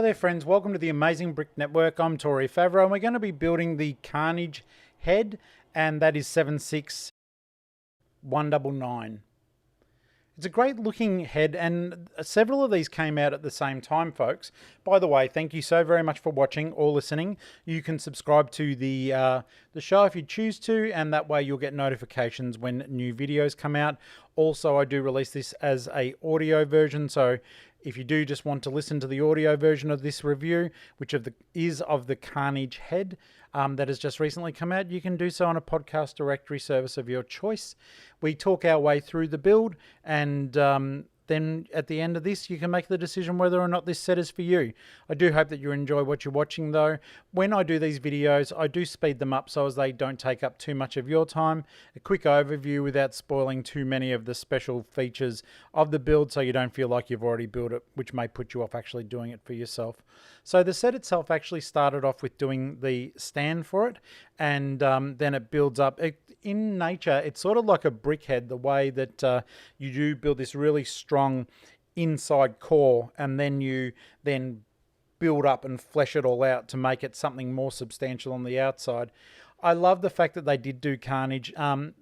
there friends, welcome to the Amazing Brick Network. I'm Tori Favreau and we're going to be building the Carnage head, and that is 76199. It's a great looking head, and several of these came out at the same time, folks. By the way, thank you so very much for watching or listening. You can subscribe to the show if you choose to, and that way you'll get notifications when new videos come out. Also, I do release this as a audio version, so if you do just want to listen to the audio version of this review, which is of the Carnage head that has just recently come out, you can do so on a podcast directory service of your choice. We talk our way through the build, and then at the end of this, you can make the decision whether or not this set is for you. I do hope that you enjoy what you're watching though. When I do these videos, I do speed them up so as they don't take up too much of your time. A quick overview without spoiling too many of the special features of the build so you don't feel like you've already built it, which may put you off actually doing it for yourself. So the set itself actually started off with doing the stand for it, and then it builds up. In nature, it's sort of like a brick head, the way that you do build this really strong inside core, and then you build up and flesh it all out to make it something more substantial on the outside. I love the fact that they did do Carnage.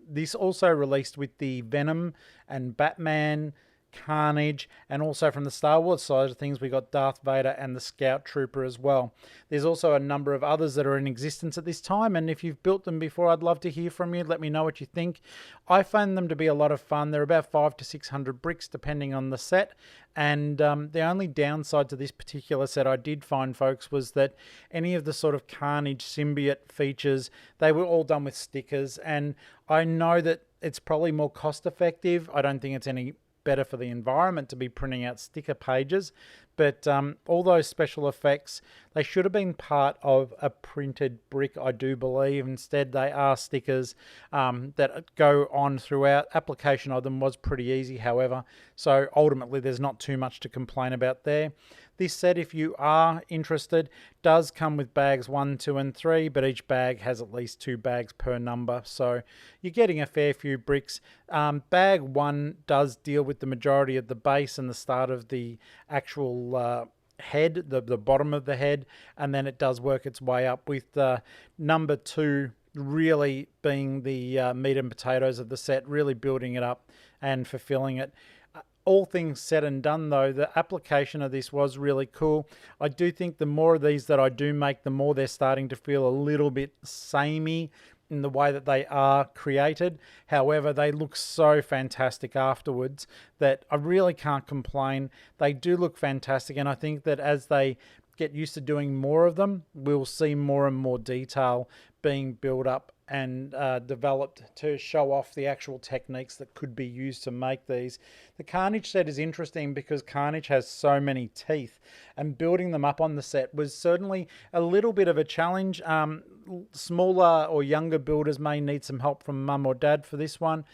This also released with the Venom and Batman, Carnage, and also from the Star Wars side of things, we got Darth Vader and the Scout Trooper as well. There's also a number of others that are in existence at this time, and if you've built them before, I'd love to hear from you. Let me know what you think. I find them to be a lot of fun. They're about 500 to 600 bricks depending on the set, and the only downside to this particular set I did find, folks, was that any of the sort of Carnage symbiote features, they were all done with stickers, and I know that it's probably more cost effective. I don't think it's any better for the environment to be printing out sticker pages, but all those special effects, they should have been part of a printed brick, I do believe. Instead, they are stickers that go on throughout. Application of them was pretty easy, however, so ultimately there's not too much to complain about there. This set, if you are interested, does come with bags 1, 2, and 3, but each bag has at least 2 bags per number, so you're getting a fair few bricks. Bag 1 does deal with the majority of the base and the start of the actual head, the bottom of the head, and then it does work its way up, with number 2 really being the meat and potatoes of the set, really building it up and fulfilling it. All things said and done though, the application of this was really cool. I do think the more of these that I do make, the more they're starting to feel a little bit samey in the way that they are created. However, they look so fantastic afterwards that I really can't complain. They do look fantastic, and I think that as they get used to doing more of them, we'll see more and more detail being built up and developed to show off the actual techniques that could be used to make these. The Carnage set is interesting because Carnage has so many teeth, and building them up on the set was certainly a little bit of a challenge. Smaller or younger builders may need some help from mum or dad for this one.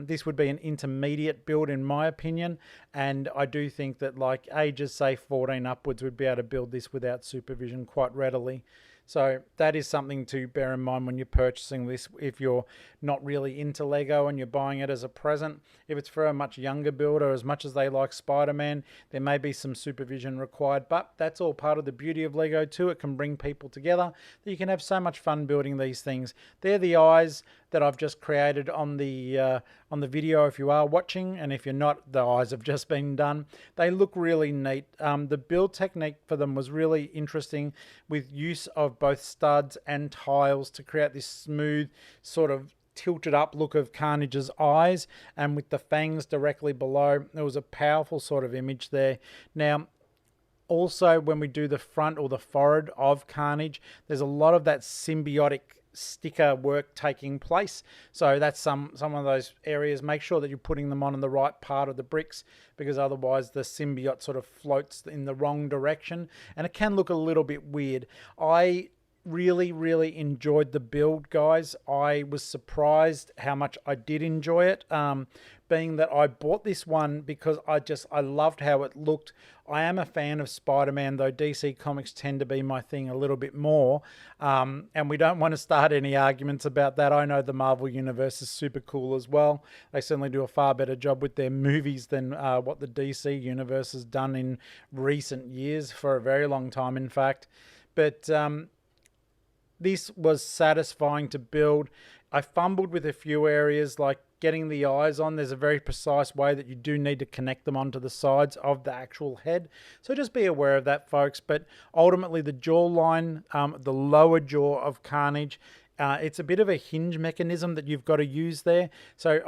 This would be an intermediate build in my opinion, and I do think that like ages say 14 upwards would be able to build this without supervision quite readily. So that is something to bear in mind when you're purchasing this, if you're not really into Lego and you're buying it as a present. If it's for a much younger builder, as much as they like Spider-Man, there may be some supervision required, but that's all part of the beauty of Lego too. It can bring people together, that you can have so much fun building these things. They're the eyes that I've just created on the video if you are watching, and if you're not, the eyes have just been done. They look really neat. The build technique for them was really interesting, with use of both studs and tiles to create this smooth sort of tilted up look of Carnage's eyes, and with the fangs directly below, it was a powerful sort of image there. Now also when we do the front or the forehead of Carnage, there's a lot of that symbiotic sticker work taking place, so that's some of those areas. Make sure that you're putting them on the right part of the bricks, because otherwise the symbiote sort of floats in the wrong direction and it can look a little bit weird. I really, really enjoyed the build, guys. I was surprised how much I did enjoy it, being that I bought this one because I loved how it looked. I am a fan of Spider-Man, though DC Comics tend to be my thing a little bit more, and we don't want to start any arguments about that. I know the Marvel Universe is super cool as well. They certainly do a far better job with their movies than what the DC Universe has done in recent years, for a very long time, in fact. But this was satisfying to build. I fumbled with a few areas, like getting the eyes on. There's a very precise way that you do need to connect them onto the sides of the actual head. So just be aware of that, folks. But ultimately, the jawline, the lower jaw of Carnage, it's a bit of a hinge mechanism that you've got to use there. So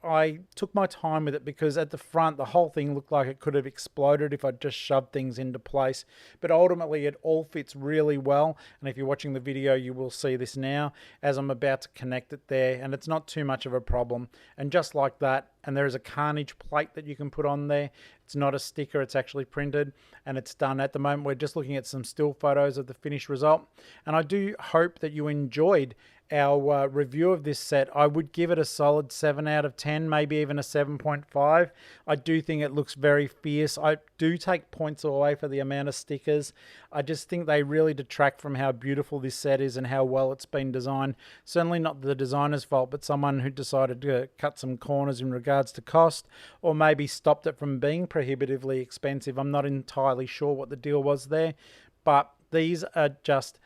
I took my time with it because at the front, the whole thing looked like it could have exploded if I'd just shoved things into place. But ultimately, it all fits really well. And if you're watching the video, you will see this now as I'm about to connect it there. And it's not too much of a problem. And just like that, and there is a Carnage plate that you can put on there. It's not a sticker, it's actually printed, and it's done. At the moment, we're just looking at some still photos of the finished result. And I do hope that you enjoyed our review of this set. I would give it a solid 7 out of 10, maybe even a 7.5. I do think it looks very fierce. I do take points away for the amount of stickers. I just think they really detract from how beautiful this set is and how well it's been designed. Certainly not the designer's fault, but someone who decided to cut some corners in regards to cost, or maybe stopped it from being prohibitively expensive. I'm not entirely sure what the deal was there, but these are just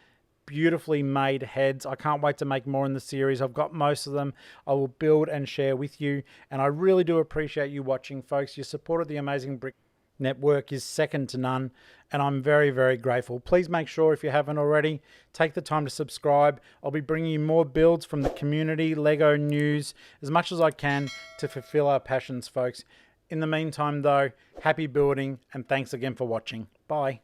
beautifully made heads. I can't wait to make more in the series. I've got most of them. I will build and share with you, and I really do appreciate you watching, folks. Your support of the Amazing Brick Network is second to none, and I'm very, very grateful. Please make sure, if you haven't already, take the time to subscribe. I'll be bringing you more builds from the community, Lego news, as much as I can to fulfill our passions, folks. In the meantime, though, happy building, and thanks again for watching. Bye.